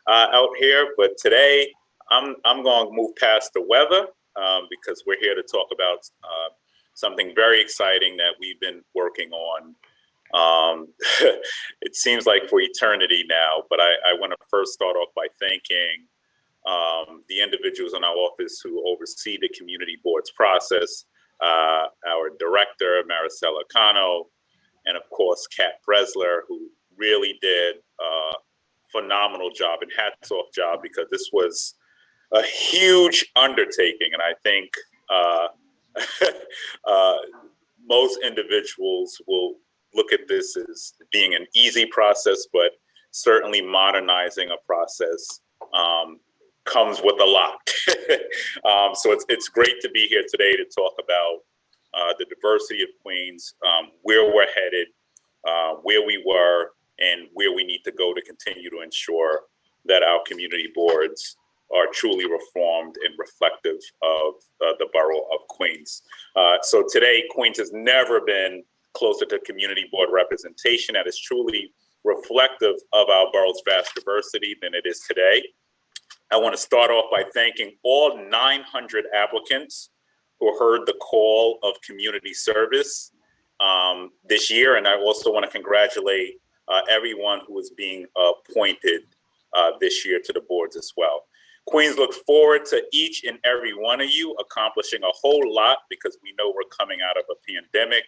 out here. But today, I'm going to move past the weather because we're here to talk about something very exciting that we've been working on. It seems like for eternity now, but I want to first start off by thanking the individuals in our office who oversee the community boards process, our director, Maricela Cano, and of course, Kat Bresler, who really did a phenomenal job and hats off job, because this was a huge undertaking. And I think most individuals will look at this as being an easy process, but certainly modernizing a process comes with a lot. So it's great to be here today to talk about the diversity of Queens, where we're headed, where we were, and where we need to go to continue to ensure that our community boards are truly reformed and reflective of the borough of Queens. So today, Queens has never been closer to community board representation that is truly reflective of our borough's vast diversity than it is today. I want to start off by thanking all 900 applicants who heard the call of community service this year. And I also want to congratulate everyone who is being appointed this year to the boards as well. Queens looks forward to each and every one of you accomplishing a whole lot, because we know we're coming out of a pandemic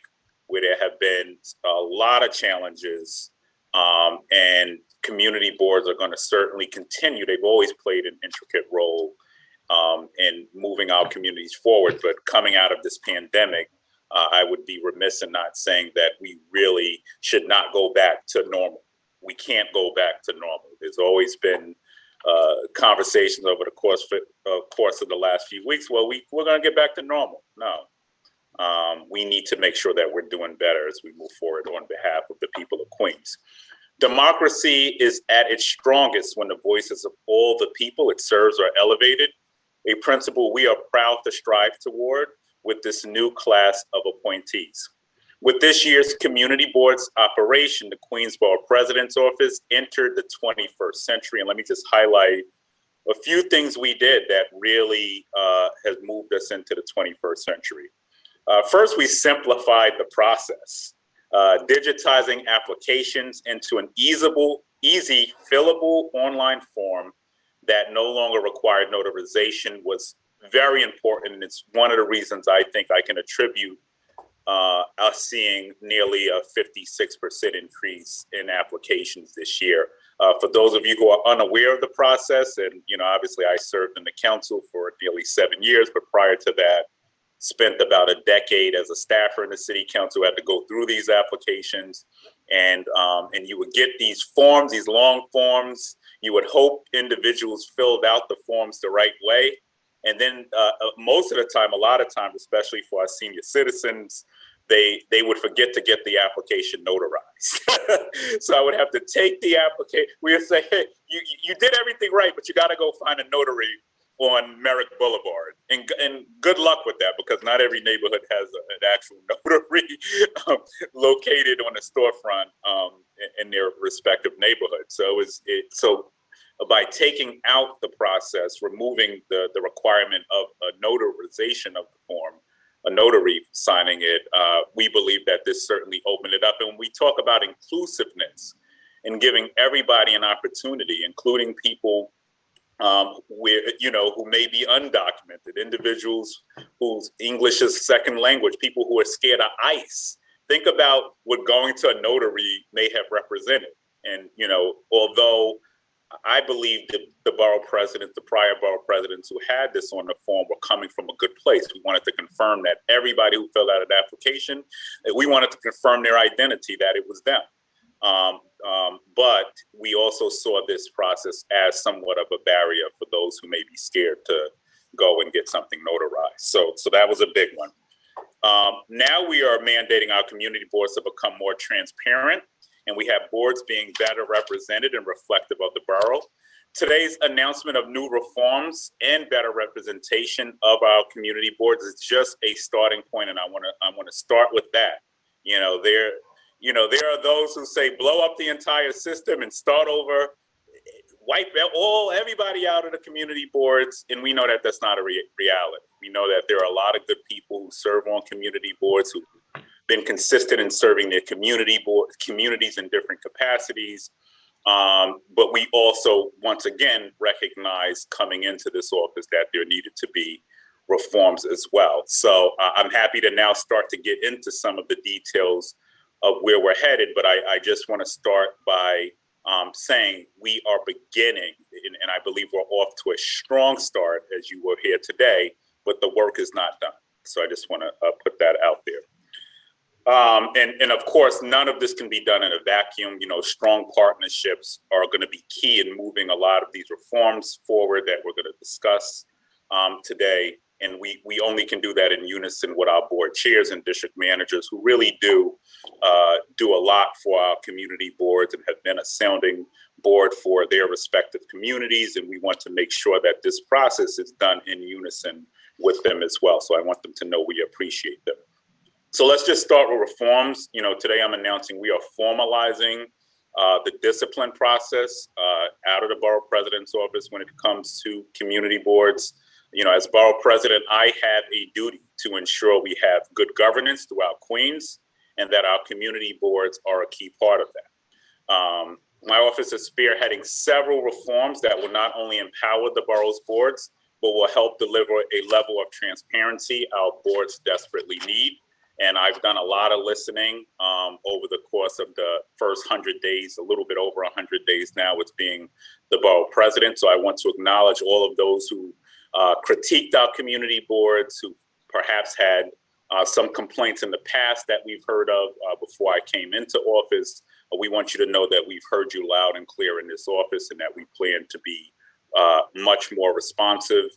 where there have been a lot of challenges, and community boards are going to certainly continue. They've always played an intricate role in moving our communities forward. But coming out of this pandemic, I would be remiss in not saying that we really should not go back to normal. We can't go back to normal. There's always been conversations over the course of the last few weeks. Well, we're going to get back to normal. No. We need to make sure that we're doing better as we move forward on behalf of the people of Queens. Democracy is at its strongest when the voices of all the people it serves are elevated, a principle we are proud to strive toward with this new class of appointees. With this year's community board's operation, the Queensborough President's Office entered the 21st century. And let me just highlight a few things we did that really has moved us into the 21st century. First, we simplified the process, digitizing applications into an easy, fillable online form that no longer required notarization was very important. And it's one of the reasons I think I can attribute us seeing nearly a 56% increase in applications this year. For those of you who are unaware of the process, and obviously I served in the council for nearly 7 years, but prior to that, spent about a decade as a staffer in the city council, had to go through these applications, and you would get these forms, these long forms. You would hope individuals filled out the forms the right way. And then most of the time, a lot of times, especially for our senior citizens, they would forget to get the application notarized. So I would have to take the application. We would say, hey, you did everything right, but you got to go find a notary on Merrick Boulevard. And good luck with that, because not every neighborhood has an actual notary located on a storefront in their respective neighborhood. So by taking out the process, removing the requirement of a notarization of the form, a notary signing it, we believe that this certainly opened it up. And when we talk about inclusiveness and giving everybody an opportunity, including people who may be undocumented, individuals whose English is second language, people who are scared of ICE. Think about what going to a notary may have represented. And, although I believe that the prior borough presidents who had this on the form were coming from a good place. We wanted to confirm that everybody who filled out an application, we wanted to confirm their identity, that it was them. But we also saw this process as somewhat of a barrier for those who may be scared to go and get something notarized. So that was a big one. Now we are mandating our community boards to become more transparent, and we have boards being better represented and reflective of the borough. Today's announcement of new reforms and better representation of our community boards is just a starting point, and I want to start with that. There are those who say blow up the entire system and start over. wipe everybody out of the community boards, and we know that that's not a reality. We know that there are a lot of good people who serve on community boards who've been consistent in serving their communities in different capacities. But we also, once again, recognize coming into this office that there needed to be reforms as well. So I'm happy to now start to get into some of the details of where we're headed, but I just want to start by saying we are beginning, and I believe we're off to a strong start as you were here today, but the work is not done. So I just want to put that out there. And of course, none of this can be done in a vacuum. You know, strong partnerships are going to be key in moving a lot of these reforms forward that we're going to discuss today. And we only can do that in unison with our board chairs and district managers who really do a lot for our community boards and have been a sounding board for their respective communities. And we want to make sure that this process is done in unison with them as well. So I want them to know we appreciate them. So let's just start with reforms. You know, today I'm announcing we are formalizing the discipline process out of the borough president's office when it comes to community boards. You know, as borough president, I have a duty to ensure we have good governance throughout Queens and that our community boards are a key part of that. My office is spearheading several reforms that will not only empower the borough's boards, but will help deliver a level of transparency our boards desperately need. And I've done a lot of listening over the course of the first 100 days, a little bit over 100 days now with being the borough president. So I want to acknowledge all of those who critiqued our community boards, who perhaps had some complaints in the past that we've heard of before I came into office. We want you to know that we've heard you loud and clear in this office and that we plan to be much more responsive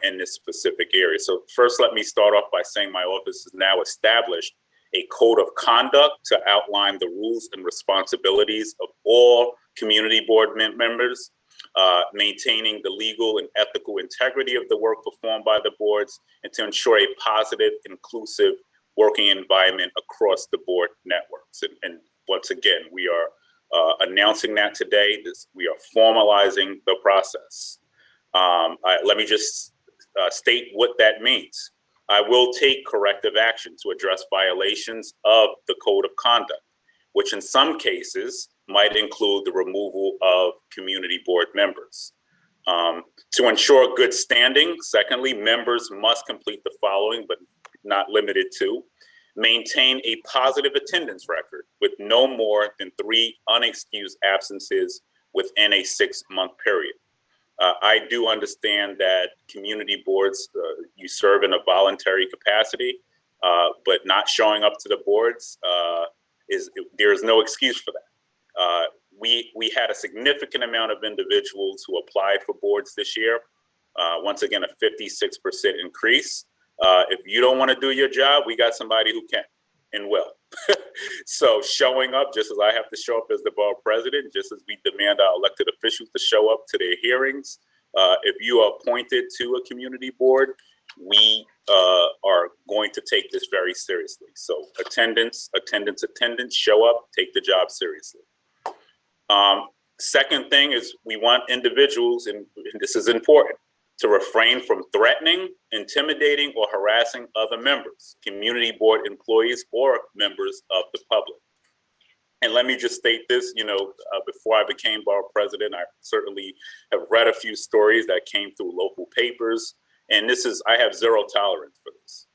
in this specific area. So first, let me start off by saying my office has now established a code of conduct to outline the rules and responsibilities of all community board members, maintaining the legal and ethical integrity of the work performed by the boards, and to ensure a positive, inclusive working environment across the board networks. And once again, we are announcing that today. We are formalizing the process. Let me just state what that means. I will take corrective action to address violations of the code of conduct, which in some cases might include the removal of community board members. To ensure good standing, secondly, members must complete the following, but not limited to: maintain a positive attendance record with no more than 3 unexcused absences within a 6-month period. I do understand that community boards, you serve in a voluntary capacity, but not showing up to the boards, there is no excuse for that. We had a significant amount of individuals who applied for boards this year. Once again, a 56% increase. If you don't want to do your job, we got somebody who can and will. So showing up, just as I have to show up as the borough president, just as we demand our elected officials to show up to their hearings, if you are appointed to a community board, we are going to take this very seriously. So attendance, show up, take the job seriously. Second thing is we want individuals, and this is important, to refrain from threatening, intimidating, or harassing other members, community board employees, or members of the public. And let me just state this, before I became borough president, I certainly have read a few stories that came through local papers, and I have zero tolerance for this.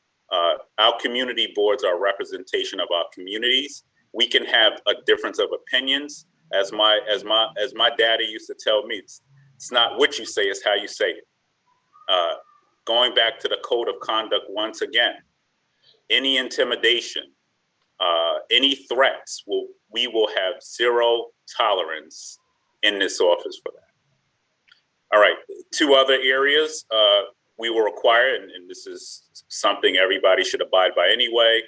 Our community boards are a representation of our communities. We can have a difference of opinions. As my daddy used to tell me, it's not what you say, it's how you say it. Going back to the code of conduct once again, any intimidation, any threats, we will have zero tolerance in this office for that. All right, 2 other areas we will require, and this is something everybody should abide by anyway.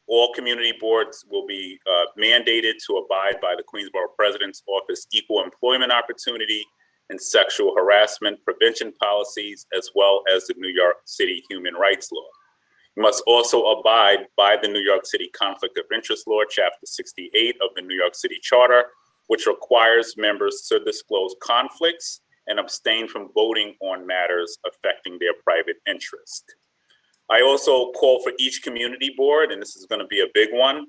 All community boards will be mandated to abide by the Queensborough President's Office Equal Employment Opportunity and Sexual Harassment Prevention policies, as well as the New York City Human Rights Law. You must also abide by the New York City Conflict of Interest Law, Chapter 68 of the New York City Charter, which requires members to disclose conflicts and abstain from voting on matters affecting their private interest. I also call for each community board, and this is going to be a big one,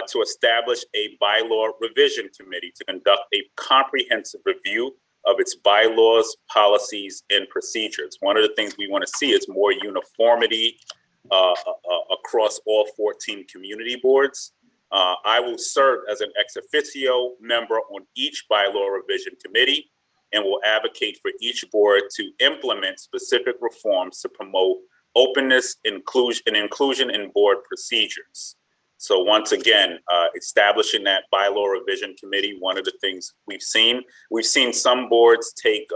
to establish a bylaw revision committee to conduct a comprehensive review of its bylaws, policies, and procedures. One of the things we want to see is more uniformity across all 14 community boards. I will serve as an ex officio member on each bylaw revision committee and will advocate for each board to implement specific reforms to promote openness, inclusion in board procedures. So once again, establishing that bylaw revision committee, one of the things we've seen some boards take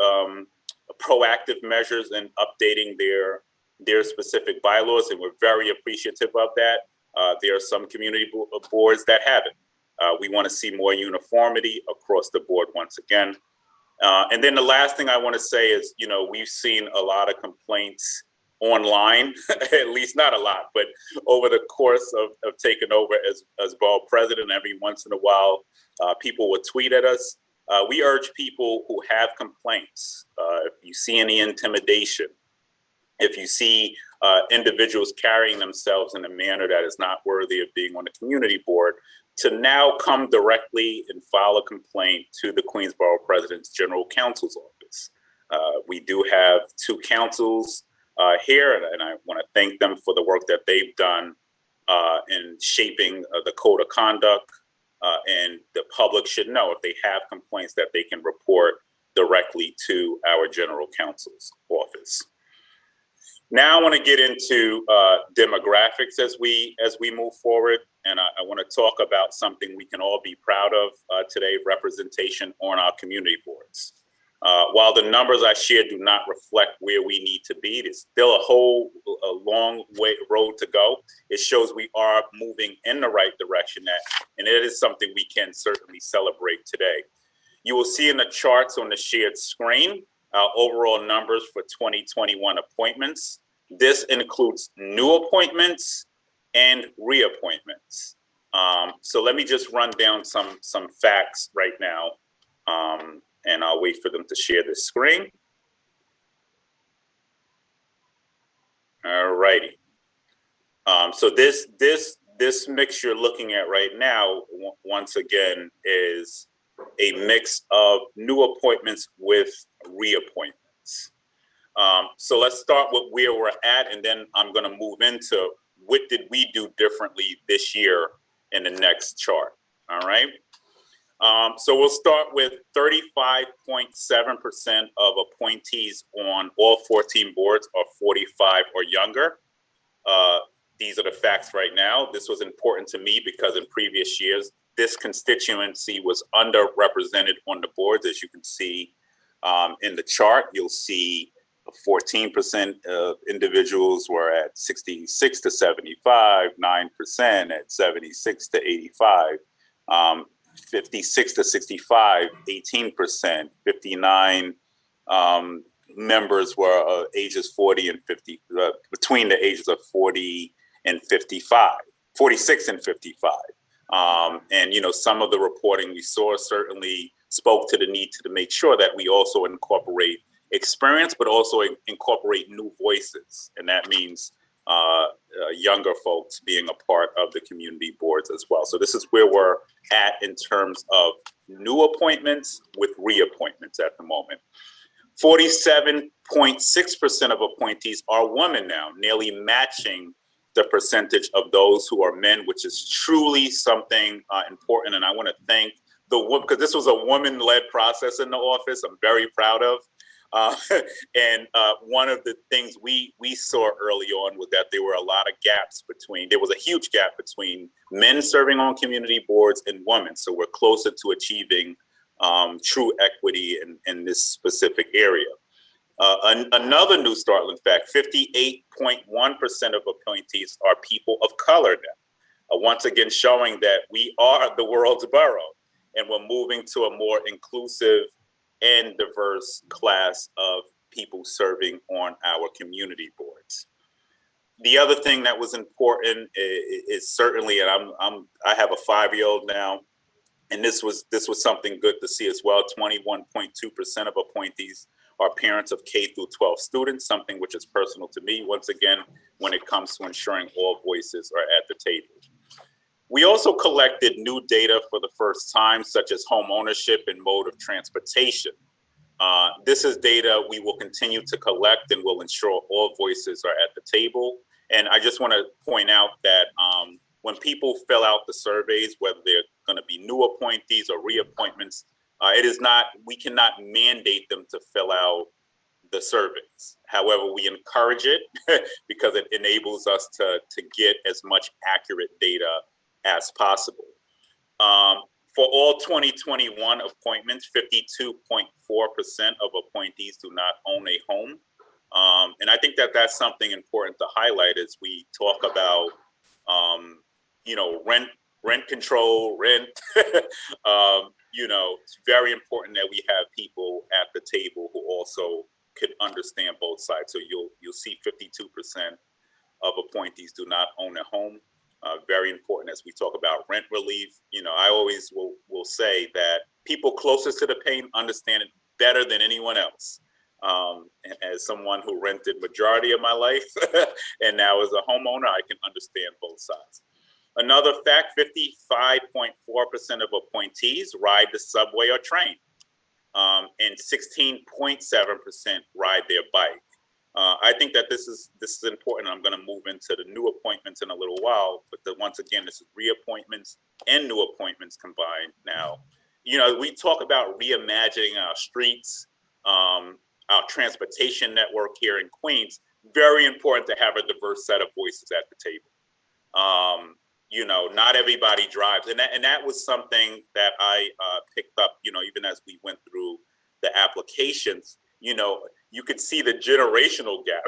proactive measures in updating their specific bylaws, and we're very appreciative of that. There are some community boards that haven't. We want to see more uniformity across the board once again. And then the last thing I want to say is, we've seen a lot of complaints online, at least not a lot, but over the course of taking over as borough president, every once in a while, people will tweet at us. We urge people who have complaints, if you see any intimidation, if you see individuals carrying themselves in a manner that is not worthy of being on the community board, to now come directly and file a complaint to the Queensborough President's General Counsel's Office. We do have two counsels here, and I want to thank them for the work that they've done in shaping the code of conduct. And the public should know if they have complaints that they can report directly to our General Counsel's Office. Now I want to get into demographics as we move forward, and I want to talk about something we can all be proud of today: representation on our community boards. While the numbers I shared do not reflect where we need to be, there's still a long road to go. It shows we are moving in the right direction, and it is something we can certainly celebrate today. You will see in the charts on the shared screen our overall numbers for 2021 appointments. This includes new appointments and reappointments. So let me just run down some facts right now, and I'll wait for them to share the screen. All righty. So this mix you're looking at right now, once again, is a mix of new appointments with reappointments. So let's start with where we're at, and then I'm going to move into what did we do differently this year in the next chart. All right. So we'll start with 35.7% of appointees on all 14 boards are 45 or younger. These are the facts right now. This was important to me because in previous years, this constituency was underrepresented on the boards. As you can see in the chart, you'll see 14% of individuals were at 66 to 75, 9% at 76 to 85, 56 to 65, 18%, 59 members were ages 40 and 50, between the ages of 40 and 55, 46 and 55. And, some of the reporting we saw certainly spoke to the need to make sure that we also incorporate experience, but also incorporate new voices. And that means younger folks being a part of the community boards as well. So this is where we're at in terms of new appointments with reappointments at the moment. 47.6% of appointees are women now, nearly matching the percentage of those who are men, which is truly something important. And I want to thank because this was a woman-led process in the office. I'm very proud of. And one of the things we saw early on was that there were a lot of gaps there was a huge gap between men serving on community boards and women. So we're closer to achieving true equity in this specific area. Another new startling fact, 58.1% of appointees are people of color now. Once again, showing that we are the world's borough and we're moving to a more inclusive and diverse class of people serving on our community boards. The other thing that was important is certainly, and I have a 5-year-old now, And this was something good to see as well. 21.2% of appointees are parents of K through 12 students, something which is personal to me, once again, when it comes to ensuring all voices are at the table. We also collected new data for the first time, such as home ownership and mode of transportation. This is data we will continue to collect and will ensure all voices are at the table. And I just want to point out that when people fill out the surveys, whether they're going to be new appointees or reappointments, we cannot mandate them to fill out the surveys. However, we encourage it because it enables us to get as much accurate data as possible. For all 2021 appointments, 52.4% of appointees do not own a home. And I think that that's something important to highlight as we talk about, rent control, rent. It's very important that we have people at the table who also could understand both sides. So you'll see 52% of appointees do not own a home. Very important as we talk about rent relief. I always will say that people closest to the pain understand it better than anyone else. And as someone who rented majority of my life and now as a homeowner, I can understand both sides. Another fact, 55.4% of appointees ride the subway or train, and 16.7% ride their bike. I think that this is important. I'm going to move into the new appointments in a little while, but once again, this is reappointments and new appointments combined. Now, we talk about reimagining our streets, our transportation network here in Queens. Very important to have a diverse set of voices at the table. Not everybody drives, and that was something that I picked up. Even as we went through the applications, you could see the generational gap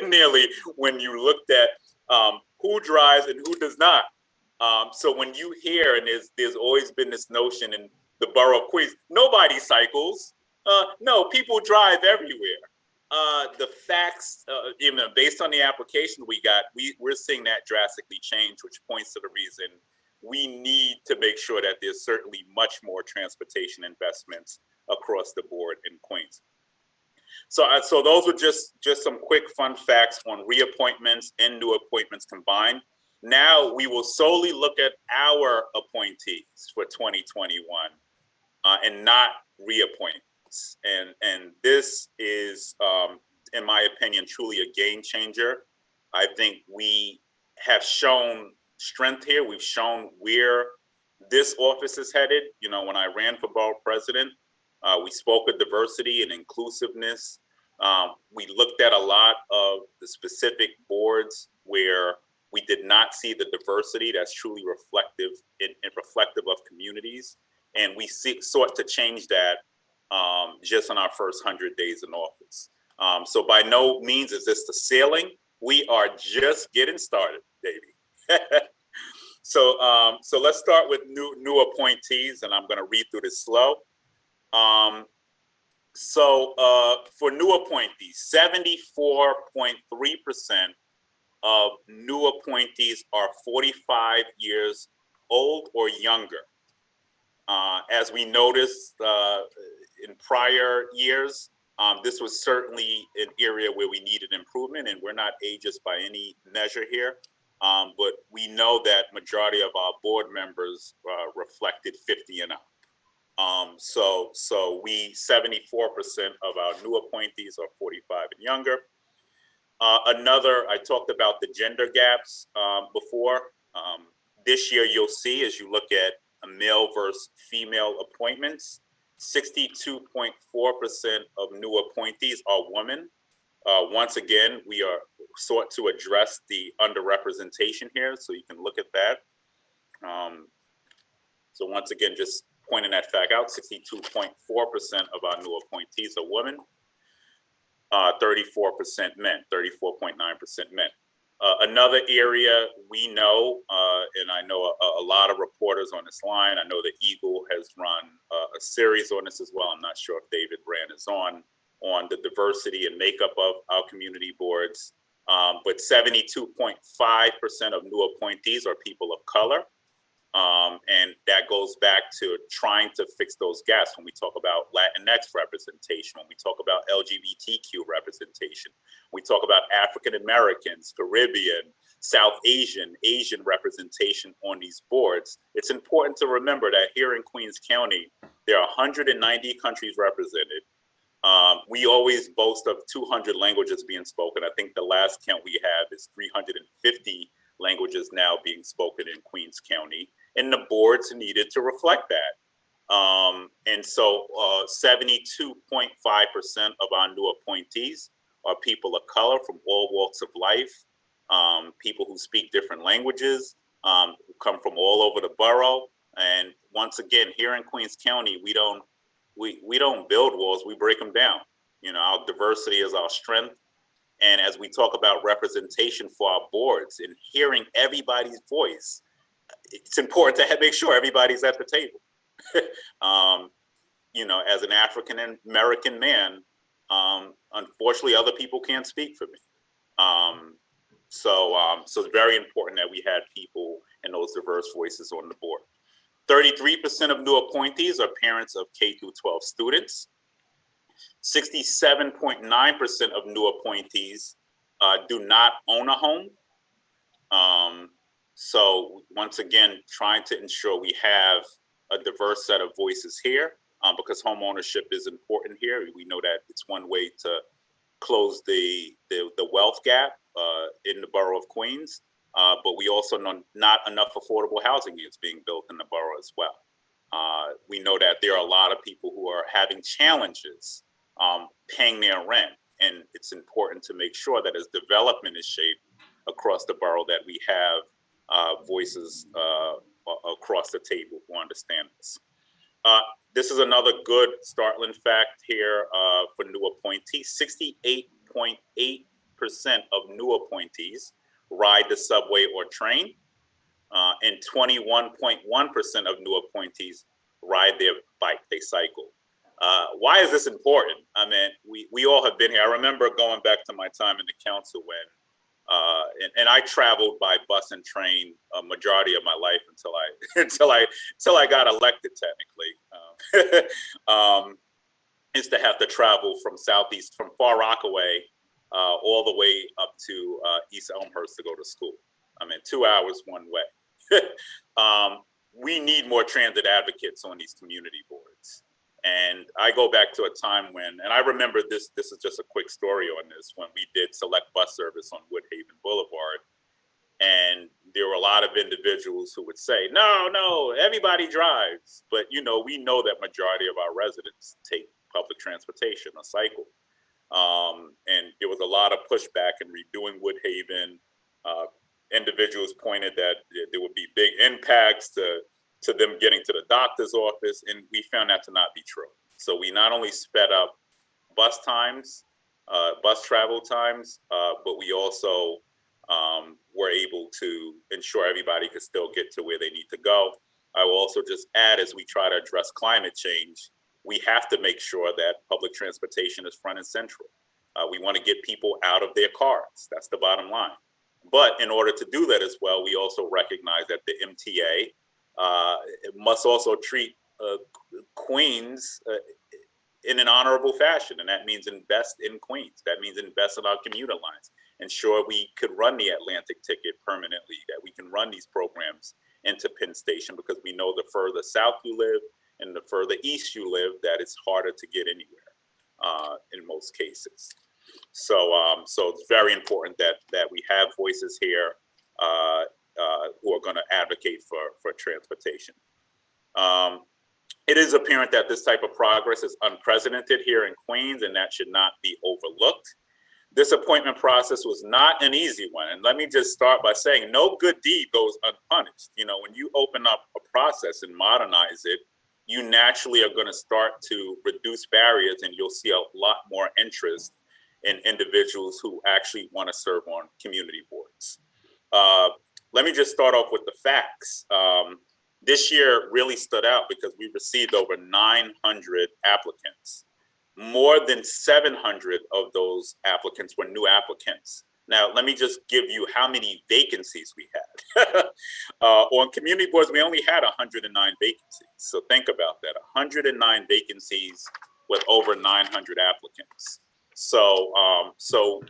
nearly when you looked at who drives and who does not. So when you hear, and there's always been this notion in the borough of Queens, nobody cycles. No, people drive everywhere. The facts, based on the application we got, we're seeing that drastically change, which points to the reason we need to make sure that there's certainly much more transportation investments across the board in Queens. So those were just some quick fun facts on reappointments and new appointments combined. Now we will solely look at our appointees for 2021 and not reappointments. And this is, in my opinion, truly a game changer. I think we have shown strength here. We've shown where this office is headed. When I ran for borough president, we spoke of diversity and inclusiveness. We looked at a lot of the specific boards where we did not see the diversity that's truly reflective and reflective of communities. And we sought to change that just in our first 100 days in office. So by no means is this the ceiling. We are just getting started, baby. So let's start with new appointees, and I'm going to read through this slow. For new appointees, 74.3% of new appointees are 45 years old or younger. As we noticed in prior years, this was certainly an area where we needed improvement, and we're not ageist by any measure here. But we know that majority of our board members reflected 50 and up. So 74% of our new appointees are 45 and younger. I talked about the gender gaps before. This year, you'll see as you look at a male versus female appointments, 62.4% of new appointees are women. Once again, we are sought to address the underrepresentation here, so you can look at that. So once again, just pointing that fact out, 62.4% of our new appointees are women, 34% men, 34.9% men. Another area we know, and I know a lot of reporters on this line, I know the Eagle has run a series on this as well. I'm not sure if David Brand is on the diversity and makeup of our community boards, but 72.5% of new appointees are people of color. And that goes back to trying to fix those gaps when we talk about Latinx representation, when we talk about LGBTQ representation, we talk about African Americans, Caribbean, South Asian representation on these boards. It's important to remember that here in Queens County, there are 190 countries represented. We always boast of 200 languages being spoken. I think the last count we have is 350 languages now being spoken in Queens County, and the boards needed to reflect that. And so 72.5% of our new appointees are people of color from all walks of life, people who speak different languages, who come from all over the borough. And once again, here in Queens County, we don't build walls, we break them down. You know, our diversity is our strength. And as we talk about representation for our boards and hearing everybody's voice, it's important to make sure everybody's at the table. You know, as an African American man, unfortunately, other people can't speak for me. So it's very important that we had people and those diverse voices on the board. 33% of new appointees are parents of K through 12 students. 67.9% of new appointees do not own a home. So once again, trying to ensure we have a diverse set of voices here, because home ownership is important here. We know that it's one way to close the wealth gap in the borough of Queens, but we also know not enough affordable housing is being built in the borough as well. We know that there are a lot of people who are having challenges paying their rent, and it's important to make sure that as development is shaped across the borough, that we have voices across the table who understand this. This is another good startling fact here for new appointees. 68.8% of new appointees ride the subway or train, and 21.1% of new appointees ride their bike, they cycle. Why is this important? I mean, we all have been here. I remember going back to my time in the council when, and I traveled by bus and train a majority of my life until I got elected. Technically, is to have to travel from Far Rockaway, all the way up to East Elmhurst to go to school. I mean, 2 hours one way. We need more transit advocates on these community boards. And I go back to a time when, and I remember this is just a quick story on this, when we did select bus service on Woodhaven Boulevard. And there were a lot of individuals who would say, no, everybody drives. But, you know, we know that majority of our residents take public transportation, a cycle. And there was a lot of pushback in redoing Woodhaven. Individuals pointed that there would be big impacts to them getting to the doctor's office, and we found that to not be true. So we not only sped up bus travel times, but we also were able to ensure everybody could still get to where they need to go. I will also just add, as we try to address climate change, we have to make sure that public transportation is front and central. We want to get people out of their cars. That's the bottom line. But in order to do that as well, we also recognize that the MTA must also treat Queens in an honorable fashion. And that means invest in Queens. That means invest in our commuter lines. Ensure we could run the Atlantic ticket permanently, that we can run these programs into Penn Station, because we know the further south you live and the further east you live, that it's harder to get anywhere in most cases. So it's very important that we have voices here who are going to advocate for transportation. It is apparent that this type of progress is unprecedented here in Queens, and that should not be overlooked. This appointment process was not an easy one. And let me just start by saying no good deed goes unpunished. You know, when you open up a process and modernize it, you naturally are going to start to reduce barriers, and you'll see a lot more interest in individuals who actually want to serve on community boards. Let me just start off with the facts. This year really stood out because we received over 900 applicants. More than 700 of those applicants were new applicants. Now, let me just give you how many vacancies we had. On community boards, we only had 109 vacancies. So think about that, 109 vacancies with over 900 applicants. So, so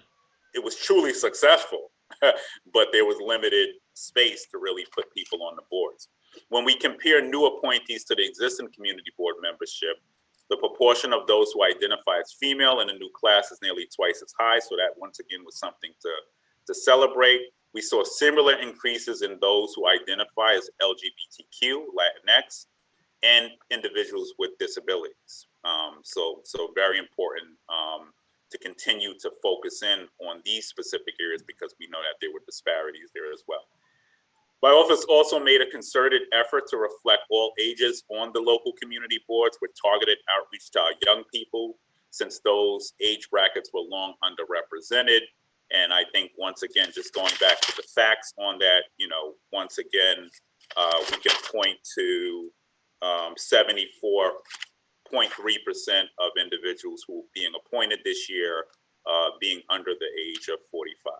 it was truly successful, but there was limited space to really put people on the boards. When we compare new appointees to the existing community board membership, the proportion of those who identify as female in a new class is nearly twice as high. So that once again was something to celebrate. We saw similar increases in those who identify as LGBTQ, Latinx, and individuals with disabilities. So very important to continue to focus in on these specific areas because we know that there were disparities there as well. My office also made a concerted effort to reflect all ages on the local community boards with targeted outreach to our young people, since those age brackets were long underrepresented. And I think, once again, just going back to the facts on that, you know, once again, we can point to 74.3% of individuals who are being appointed this year being under the age of 45.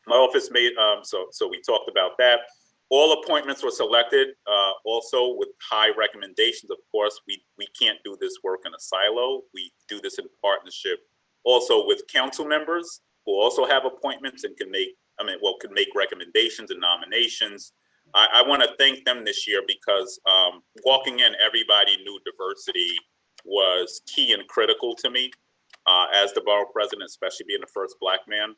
My office made, so we talked about that. All appointments were selected also with high recommendations. Of course, we can't do this work in a silo. We do this in partnership also with council members who also have appointments and can make, can make recommendations and nominations. I want to thank them this year because walking in, everybody knew diversity was key and critical to me as the borough president, especially being the first Black man.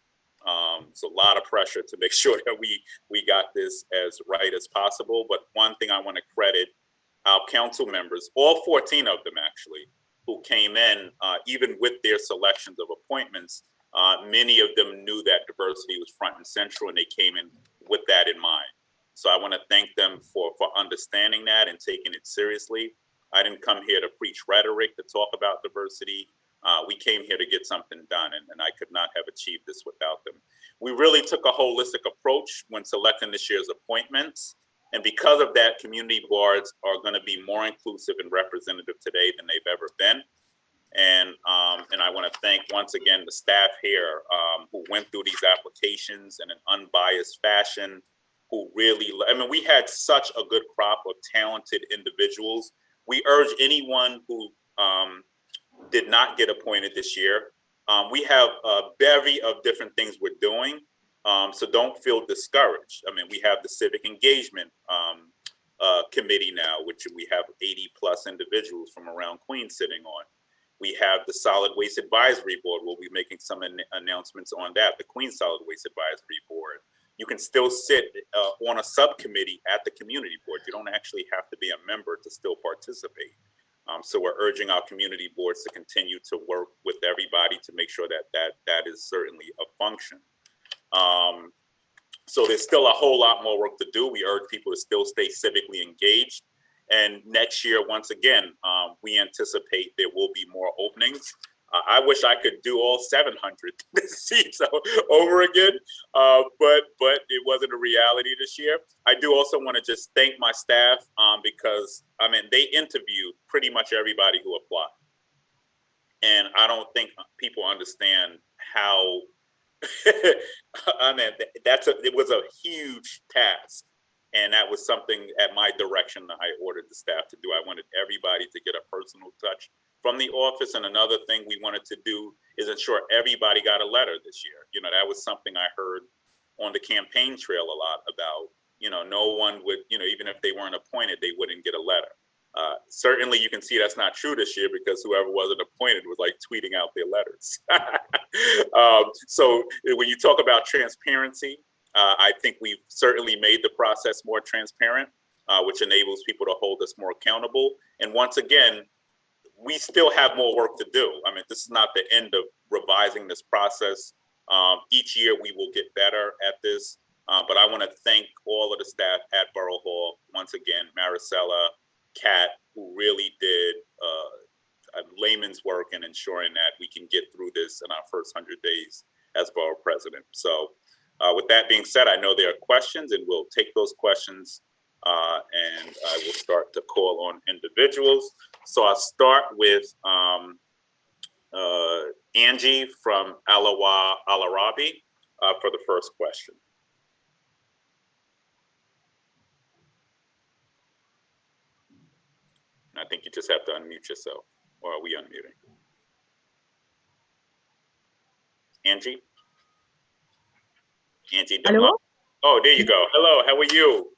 So a lot of pressure to make sure that we got this as right as possible. But one thing I want to credit our council members, all 14 of them actually, who came in, even with their selections of appointments, many of them knew that diversity was front and central, and they came in with that in mind. So I want to thank them for understanding that and taking it seriously. I didn't come here to preach rhetoric, to talk about diversity. We came here to get something done, and I could not have achieved this without them. We really took a holistic approach when selecting this year's appointments. And because of that, community boards are going to be more inclusive and representative today than they've ever been. And I want to thank once again the staff here who went through these applications in an unbiased fashion, who really, we had such a good crop of talented individuals. We urge anyone who did not get appointed this year. We have a bevy of different things we're doing, so don't feel discouraged. We have the civic engagement committee now, which we have 80 plus individuals from around Queens sitting on. We have the solid waste advisory board. We'll be making some announcements on that, the Queens Solid Waste Advisory Board. You can still sit on a subcommittee at the community board. You don't actually have to be a member to still participate. So we're urging our community boards to continue to work with everybody to make sure that is certainly a function. So there's still a whole lot more work to do. We urge people to still stay civically engaged. And next year, once again, we anticipate there will be more openings. I wish I could do all 700 seats over again, but it wasn't a reality this year. I do also want to just thank my staff because they interviewed pretty much everybody who applied, and I don't think people understand how. It was a huge task, and that was something at my direction that I ordered the staff to do. I wanted everybody to get a personal touch from the office. And another thing we wanted to do is ensure everybody got a letter this year. That was something I heard on the campaign trail a lot about, no one would, even if they weren't appointed, they wouldn't get a letter. Certainly you can see that's not true this year because whoever wasn't appointed was like tweeting out their letters. So when you talk about transparency, I think we've certainly made the process more transparent, which enables people to hold us more accountable. And once again, we still have more work to do. This is not the end of revising this process. Each year we will get better at this, but I want to thank all of the staff at Borough Hall. Once again, Maricela, Kat, who really did a layman's work in ensuring that we can get through this in our first 100 days as Borough President. So with that being said, I know there are questions, and we'll take those questions and I will start to call on individuals. So I'll start with Angie from Al Arabi. for the first question. I think you just have to unmute yourself, or are we unmuting? Angie? Angie, Hello? oh, there you go. Hello, how are you?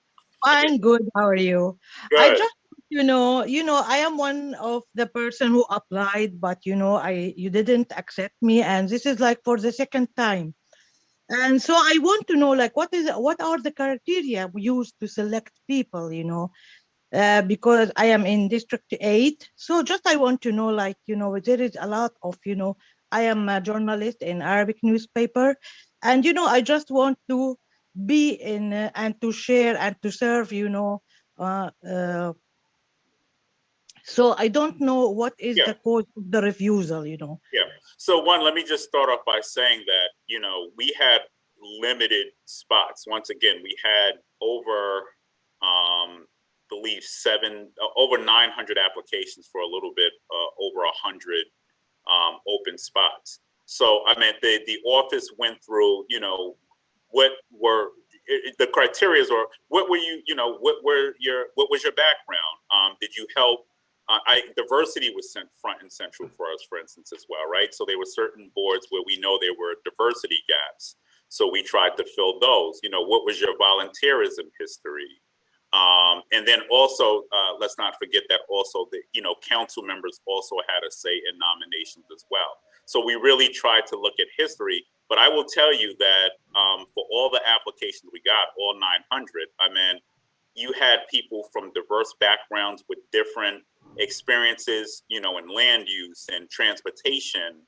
I'm good. How are you? Good. I just, I am one of the person who applied, but you didn't accept me, and this is like for the second time. And so I want to know, like, what are the criteria we use to select people, because I am in District 8. So just I want to know, like, there is a lot of, I am a journalist in Arabic newspaper. And, I just want to be in and to share and to serve, uh, uh, so I don't know what is the cause of the refusal, Yeah. So one, let me just start off by saying that, we had limited spots. Once again, we had over, believe over 900 applications for a little bit, over 100 open spots. So, I mean, the office went through, what were the criteria, or what were you, what was your background? Did you help? Diversity was front and central for us, for instance, as well, right? So there were certain boards where we know there were diversity gaps. So we tried to fill those. What was your volunteerism history? And then also, let's not forget that also the council members also had a say in nominations as well. So we really tried to look at history. But I will tell you that for all the applications we got, all 900, I mean, you had people from diverse backgrounds with different experiences, in land use and transportation.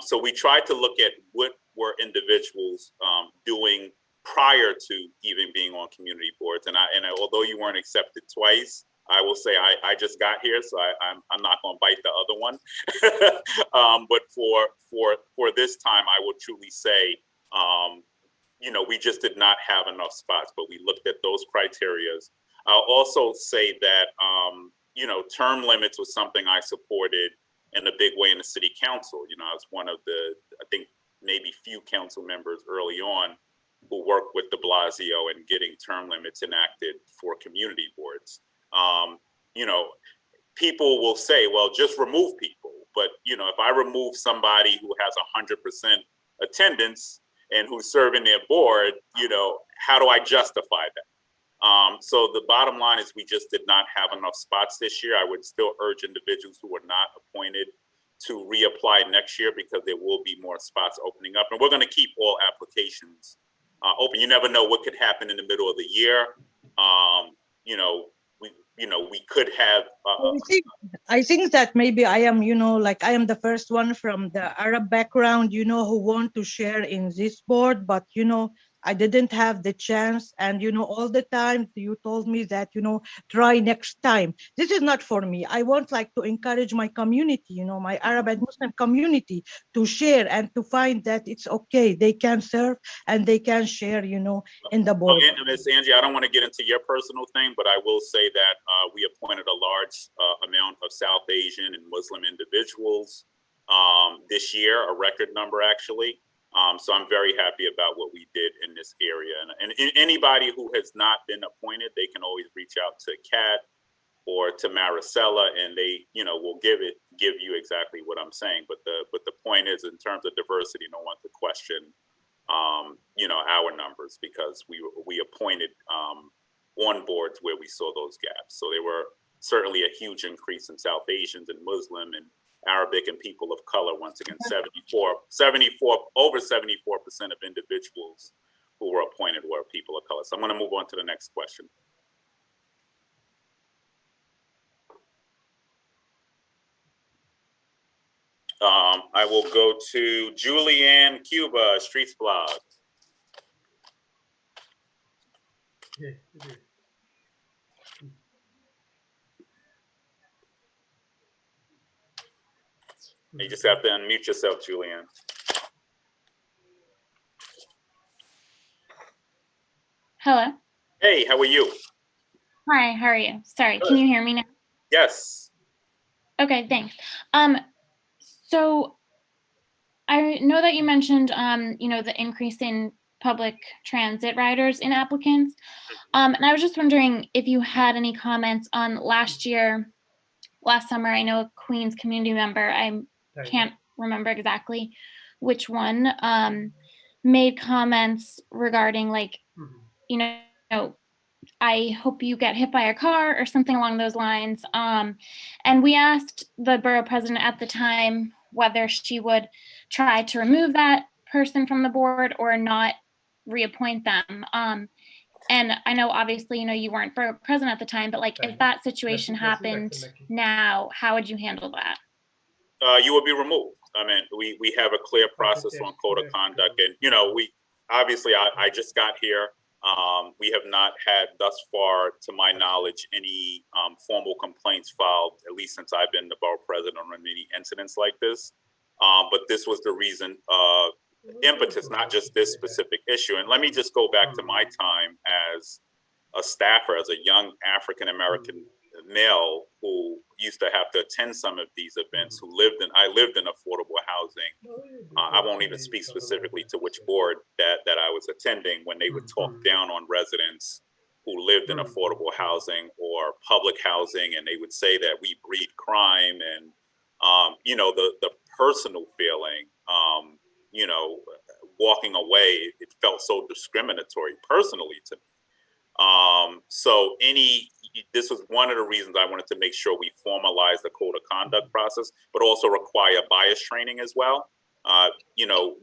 So we tried to look at what were individuals doing prior to even being on community boards. And although you weren't accepted twice, I will say I just got here, so I'm not going to bite the other one. But for this time, I will truly say, we just did not have enough spots, but we looked at those criterias. I'll also say that, term limits was something I supported in a big way in the city council. I was one of the, I think, maybe few council members early on who worked with de Blasio and getting term limits enacted for community boards. People will say, well, just remove people. But, if I remove somebody who has 100% attendance and who's serving their board, how do I justify that? So the bottom line is we just did not have enough spots this year. I would still urge individuals who are not appointed to reapply next year, because there will be more spots opening up. And we're going to keep all applications open. You never know what could happen in the middle of the year. We could have. I think that maybe I am, like I am the first one from the Arab background, who want to share in this board, but, I didn't have the chance. And, all the time you told me that, try next time. This is not for me. I want like to encourage my community, my Arab and Muslim community to share and to find that it's okay. They can serve and they can share, in the board. Ms. Angie, I don't want to get into your personal thing, but I will say that we appointed a large amount of South Asian and Muslim individuals this year, a record number actually. So I'm very happy about what we did in this area. And anybody who has not been appointed, they can always reach out to Kat or to Maricela, and they, will give you exactly what I'm saying. But the point is, in terms of diversity, no one could question, our numbers, because we appointed on boards where we saw those gaps. So there were certainly a huge increase in South Asians and Muslim and Arabic and people of color. Once again, over 74% of individuals who were appointed were people of color. So I'm going to move on to the next question. I will go to Julianne Cuba, Streets Blog. You just have to unmute yourself, Julianne. Hello. Hey, how are you? Hi, how are you? Sorry, Good. Can you hear me now? Yes. Okay, thanks. So I know that you mentioned, the increase in public transit riders in applicants. And I was just wondering if you had any comments on last summer. I know a Queens community member, I can't remember exactly which one, made comments regarding like, you know, I hope you get hit by a car or something along those lines. And we asked the borough president at the time whether she would try to remove that person from the board or not reappoint them. And I know obviously, you weren't borough president at the time, but like if that situation happened now, how would you handle that? You will be removed. I mean, we have a clear process on code of conduct, and I just got here. We have not had thus far, to my knowledge, any formal complaints filed, at least since I've been the borough president, on any incidents like this. But this was the reason, impetus, not just this specific issue. And let me just go back to my time as a staffer, as a young African-American male who used to have to attend some of these events, I lived in affordable housing. I won't even speak specifically to which board that I was attending, when they would talk down on residents who lived in affordable housing or public housing, and they would say that we breed crime, and the personal feeling, walking away, it felt so discriminatory personally to me. This was one of the reasons I wanted to make sure we formalize the code of conduct process, but also require bias training as well.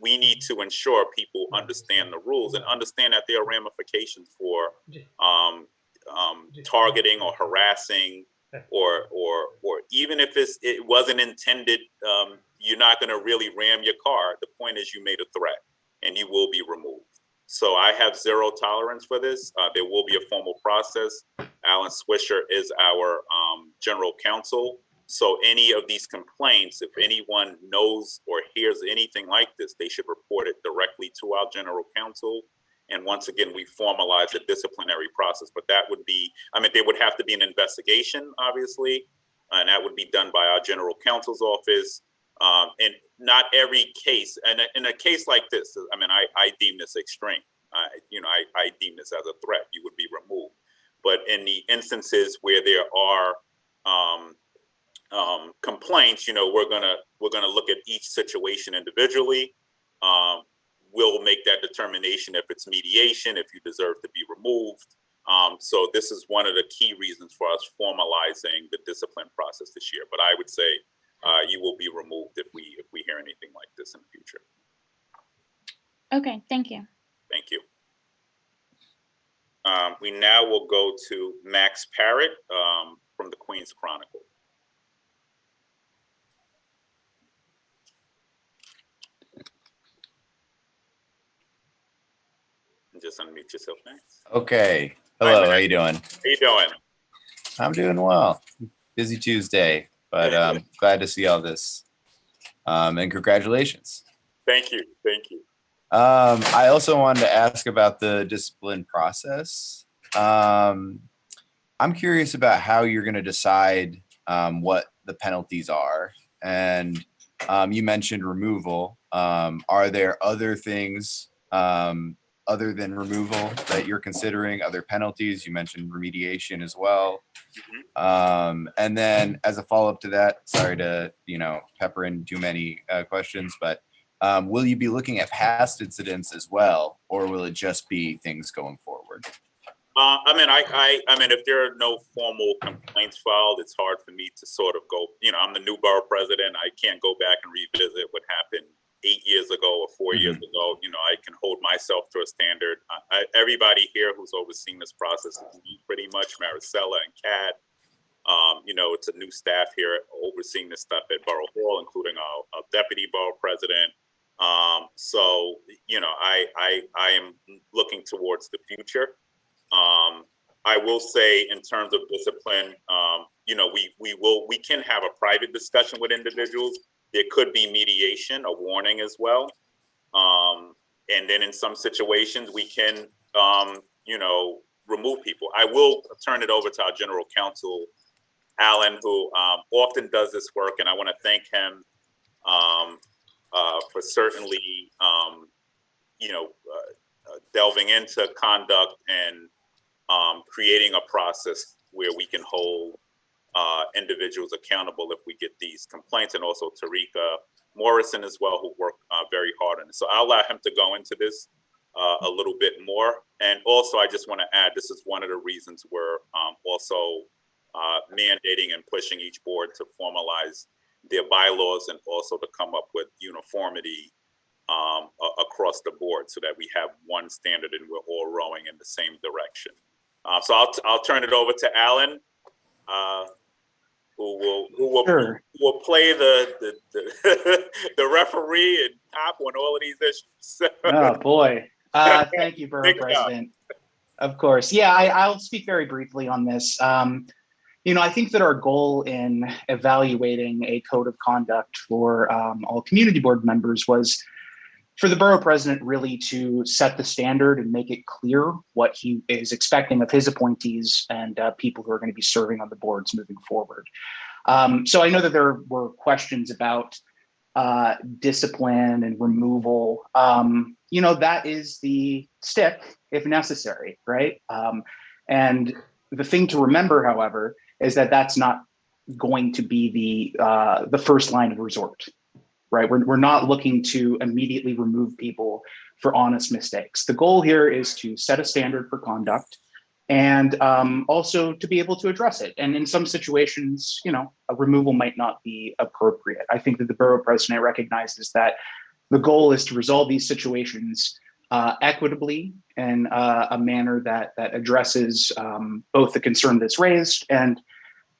We need to ensure people understand the rules and understand that there are ramifications for targeting or harassing, or even if it wasn't intended, you're not going to really ram your car. The point is you made a threat and you will be removed. So I have zero tolerance for this. There will be a formal process. Alan Swisher is our general counsel. So any of these complaints, if anyone knows or hears anything like this, they should report it directly to our general counsel. And once again, we formalize a disciplinary process. But that would be, there would have to be an investigation, obviously, and that would be done by our general counsel's office. And not every case, and in a case like this, I deem this extreme. I deem this as a threat. You would be removed. But in the instances where there are complaints, we're gonna look at each situation individually. We'll make that determination if it's mediation, if you deserve to be removed. So this is one of the key reasons for us formalizing the discipline process this year. But I would say you will be removed if we hear anything like this in the future. Okay, thank you. Thank you. We now will go to Max Parrott from the Queens Chronicle. Just unmute yourself, Max. Okay. Hello, how you doing? How you doing? I'm doing well. Busy Tuesday, but glad to see all this. And congratulations. Thank you. Thank you. I also wanted to ask about the discipline process. I'm curious about how you're going to decide what the penalties are. And you mentioned removal. Are there other things other than removal that you're considering, other penalties? You mentioned remediation as well. And then as a follow-up to that, sorry to, pepper in too many questions, but will you be looking at past incidents as well, or will it just be things going forward? If there are no formal complaints filed, it's hard for me to sort of go, I'm the new borough president. I can't go back and revisit what happened 8 years ago or 4 years ago. I can hold myself to a standard. Everybody here who's overseeing this process is me, pretty much, Maricela and Kat. It's a new staff here overseeing this stuff at Borough Hall, including our deputy borough president. So I am looking towards the future. I will say, in terms of discipline, we can have a private discussion with individuals. There could be mediation, a warning as well. And then in some situations we can, remove people. I will turn it over to our general counsel, Alan, who often does this work, and I want to thank him for certainly, delving into conduct and creating a process where we can hold individuals accountable if we get these complaints, and also Tarika Morrison as well, who worked very hard on it. So I'll allow him to go into this a little bit more. And also, I just want to add, this is one of the reasons we're also mandating and pushing each board to formalize their bylaws and also to come up with uniformity across the board so that we have one standard and we're all rowing in the same direction. So I'll turn it over to Alan, who will play the the referee and cop on all of these issues. Oh boy! Thank you, Borough President. Of course, yeah. I'll speak very briefly on this. I think that our goal in evaluating a code of conduct for all community board members was for the borough president really to set the standard and make it clear what he is expecting of his appointees and people who are going to be serving on the boards moving forward. So I know that there were questions about discipline and removal. That is the stick if necessary, right? And the thing to remember, however, is that that's not going to be the first line of resort. Right, we're not looking to immediately remove people for honest mistakes. The goal here is to set a standard for conduct and also to be able to address it. And in some situations, a removal might not be appropriate. I think that the borough president recognizes that the goal is to resolve these situations equitably in a manner that addresses both the concern that's raised and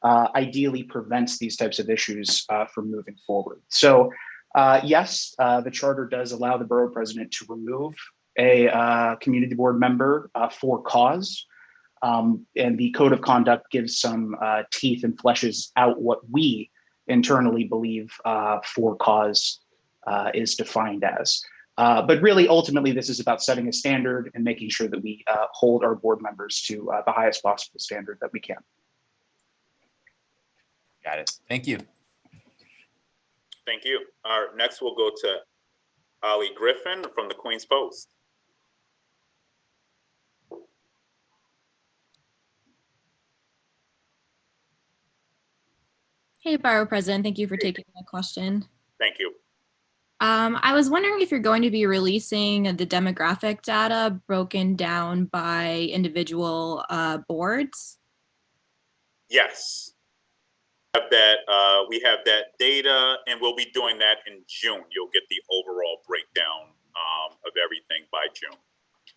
ideally prevents these types of issues from moving forward. So yes, the charter does allow the borough president to remove a community board member for cause. And the code of conduct gives some teeth and fleshes out what we internally believe for cause is defined as. But really, ultimately, this is about setting a standard and making sure that we hold our board members to the highest possible standard that we can. Got it. Thank you. Thank you. Next, we'll go to Ali Griffin from the Queen's Post. Hey, Borough President, thank you for taking my question. Thank you. I was wondering if you're going to be releasing the demographic data broken down by individual boards. Yes. We have that data, and we'll be doing that in June. You'll get the overall breakdown of everything by June.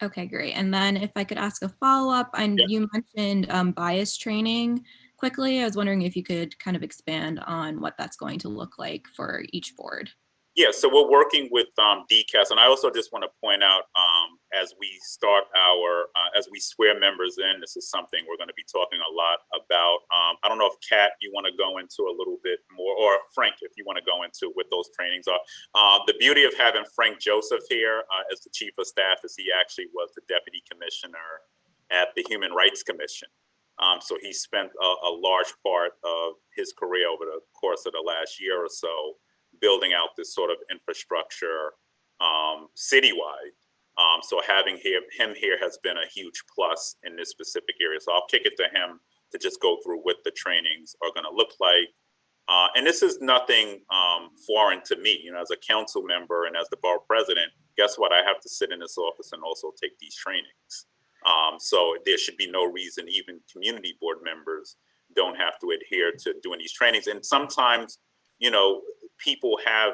Okay, great. And then if I could ask a follow-up, you mentioned bias training quickly. I was wondering if you could kind of expand on what that's going to look like for each board. Yeah, so we're working with DCAS, and I also just want to point out as we start as we swear members in, this is something we're going to be talking a lot about. I don't know if Kat, you want to go into a little bit more, or Frank, if you want to go into what those trainings are. The beauty of having Frank Joseph here as the Chief of Staff is he actually was the Deputy Commissioner at the Human Rights Commission. So he spent a large part of his career over the course of the last year or so building out this sort of infrastructure citywide. So having him here has been a huge plus in this specific area. So I'll kick it to him to just go through what the trainings are going to look like. And this is nothing foreign to me. As a council member and as the borough president, guess what? I have to sit in this office and also take these trainings. So there should be no reason even community board members don't have to adhere to doing these trainings. And sometimes, people have,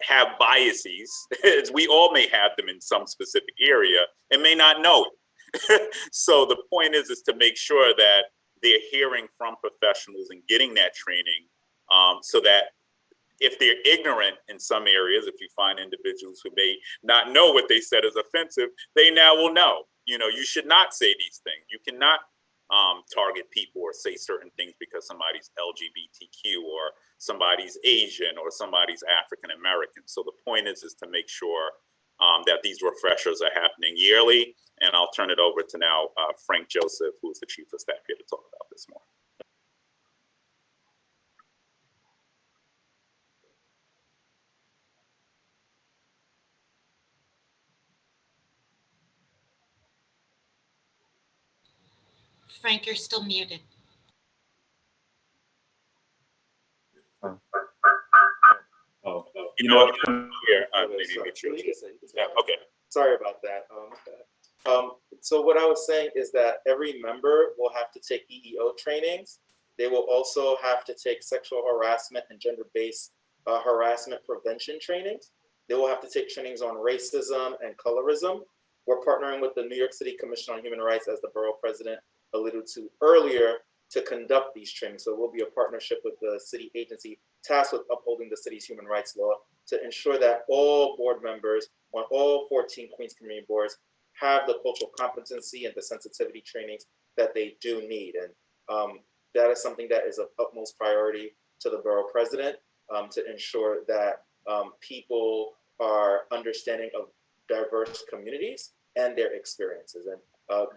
have biases. We all may have them in some specific area and may not know it. So the point is to make sure that they're hearing from professionals and getting that training so that if they're ignorant in some areas, if you find individuals who may not know what they said is offensive, they now will know. You should not say these things. You cannot target people or say certain things because somebody's LGBTQ or somebody's Asian or somebody's African American. So the point is to make sure that these refreshers are happening yearly. And I'll turn it over to now Frank Joseph, who's the Chief of Staff, here to talk about this more. Frank, you're still muted. You know what? Here, maybe make sure. Yeah, okay. Sorry about that. So what I was saying is that every member will have to take EEO trainings. They will also have to take sexual harassment and gender-based harassment prevention trainings. They will have to take trainings on racism and colorism. We're partnering with the New York City Commission on Human Rights, as the borough president alluded to earlier, to conduct these trainings. So we'll be a partnership with the city agency tasked with upholding the city's human rights law to ensure that all board members on all 14 Queens community boards have the cultural competency and the sensitivity trainings that they do need. And that is something that is of utmost priority to the borough president, to ensure that people are understanding of diverse communities and their experiences. And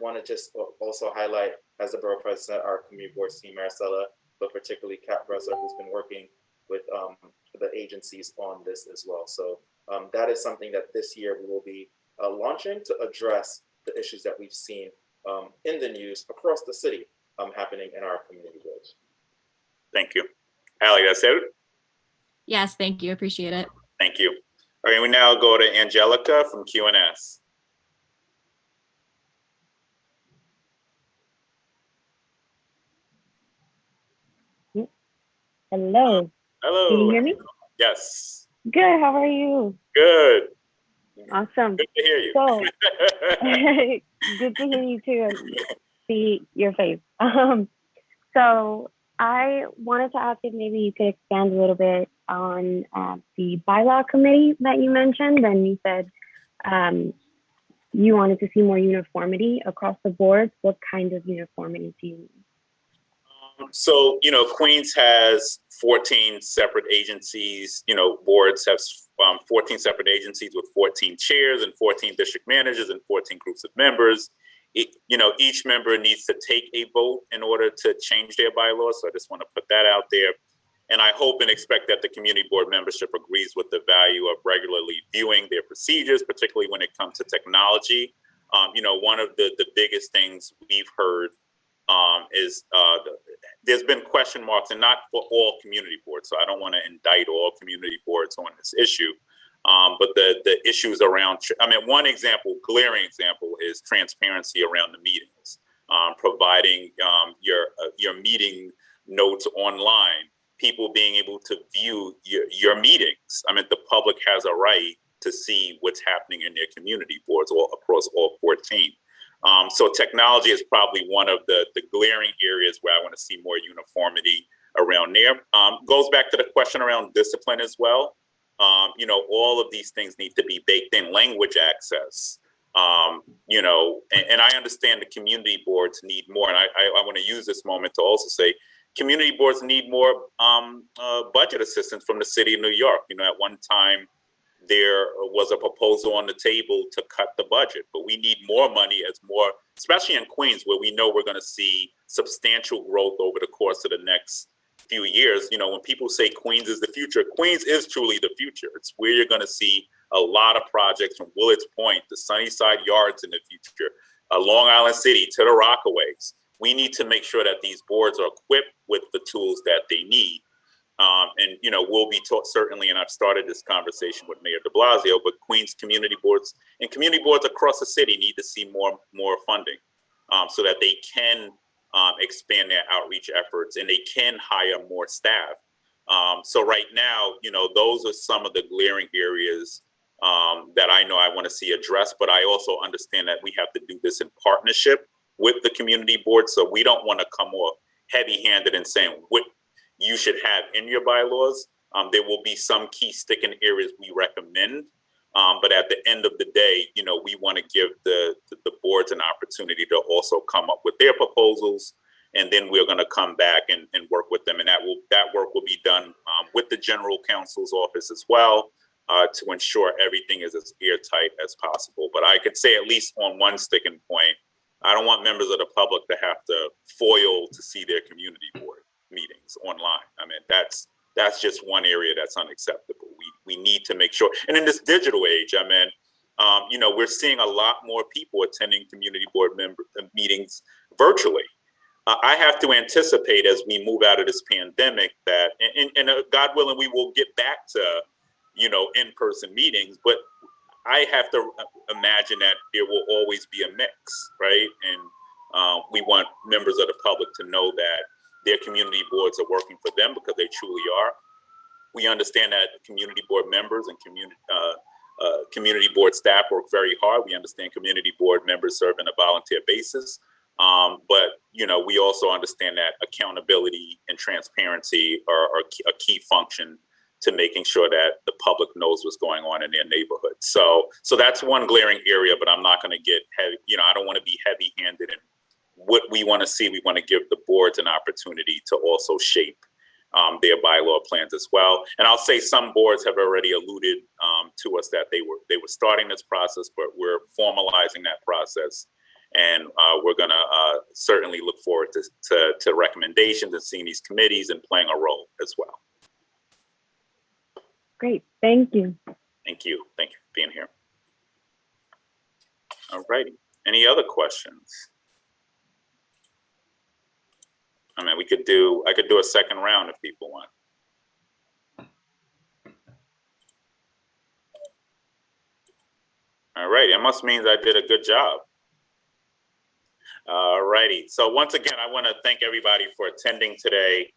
want to just also highlight, as the borough president, our community board team, Maricela, but particularly Kat Bresser, who's been working with the agencies on this as well. So that is something that this year we will be launching to address the issues that we've seen in the news across the city happening in our community boards. Thank you. Allie, that's it? Yes, thank you. Appreciate it. Thank you. All right, we now go to Angelica from QNS. Hello. Hello. Can you hear me? Yes. Good. How are you? Good. Awesome. Good to hear you. So, good to hear you too and see your face. So I wanted to ask if maybe you could expand a little bit on the bylaw committee that you mentioned, and you said you wanted to see more uniformity across the board. What kind of uniformity do you mean? So, Queens has 14 separate agencies, boards have 14 separate agencies with 14 chairs and 14 district managers and 14 groups of members. Each member needs to take a vote in order to change their bylaws. So I just want to put that out there. And I hope and expect that the community board membership agrees with the value of regularly viewing their procedures, particularly when it comes to technology. One of the biggest things we've heard is there's been question marks, and not for all community boards. So I don't want to indict all community boards on this issue. But the issues around, one example, glaring example, is transparency around the meetings, providing your meeting notes online, people being able to view your meetings. The public has a right to see what's happening in their community boards all across all 14. So technology is probably one of the glaring areas where I want to see more uniformity around there. Goes back to the question around discipline as well. All of these things need to be baked in. Language access, and I understand the community boards need more. And I want to use this moment to also say community boards need more budget assistance from the city of New York. At one time, there was a proposal on the table to cut the budget, but we need more money especially in Queens, where we know we're going to see substantial growth over the course of the next few years. When people say Queens is the future, Queens is truly the future. It's where you're going to see a lot of projects from Willits Point to Sunnyside Yards in the future, Long Island City to the Rockaways. We need to make sure that these boards are equipped with the tools that they need. We'll be taught certainly, and I've started this conversation with Mayor de Blasio, but Queens community boards and community boards across the city need to see more funding so that they can expand their outreach efforts and they can hire more staff. So right now, those are some of the glaring areas that I know I want to see addressed, but I also understand that we have to do this in partnership with the community board. So we don't want to come off heavy-handed and saying what you should have in your bylaws. There will be some key sticking areas we recommend, but at the end of the day, we want to give the boards an opportunity to also come up with their proposals, and then we're going to come back and work with them, and that work will be done with the general counsel's office as well, to ensure everything is as airtight as possible. But I could say, at least on one sticking point, I don't want members of the public to have to foil to see their community board meetings online. That's just one area that's unacceptable. We need to make sure, and in this digital age, we're seeing a lot more people attending community board member meetings virtually. I have to anticipate as we move out of this pandemic that, and God willing, we will get back to, in-person meetings, but I have to imagine that there will always be a mix, right? And we want members of the public to know that their community boards are working for them because they truly are. We understand that community board members and community board staff work very hard. We understand community board members serve on a volunteer basis. But, we also understand that accountability and transparency are a key function to making sure that the public knows what's going on in their neighborhood. So that's one glaring area, but I'm not going to get heavy. I don't want to be heavy-handed in what we want to see. We want to give the boards an opportunity to also shape their bylaw plans as well. And I'll say some boards have already alluded to us that they were starting this process, but we're formalizing that process. And we're going to certainly look forward to recommendations and seeing these committees and playing a role as well. Great, thank you. Thank you. Thank you for being here. All righty. Any other questions? I mean, I could do a second round if people want. All righty. It must mean I did a good job. All righty. So once again, I want to thank everybody for attending today.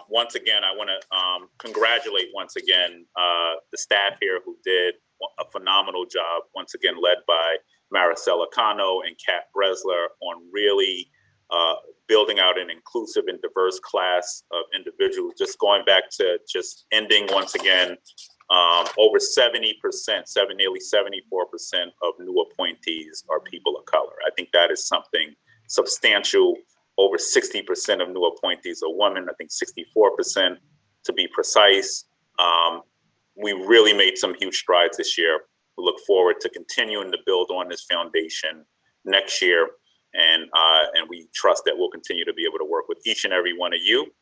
Once again, I want to congratulate once again the staff here who did a phenomenal job, once again led by Maricela Cano and Kat Bresler on really building out an inclusive and diverse class of individuals, just going back to just ending once again, over 70%, nearly 74% of new appointees are people of color. I think that is something substantial. Over 60% of new appointees are women. I think 64% to be precise. We really made some huge strides this year. We look forward to continuing to build on this foundation next year. And we trust that we'll continue to be able to work with each and every one of you,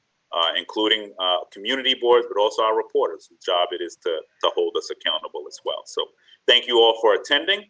including community boards, but also our reporters, whose job it is to hold us accountable as well. So thank you all for attending.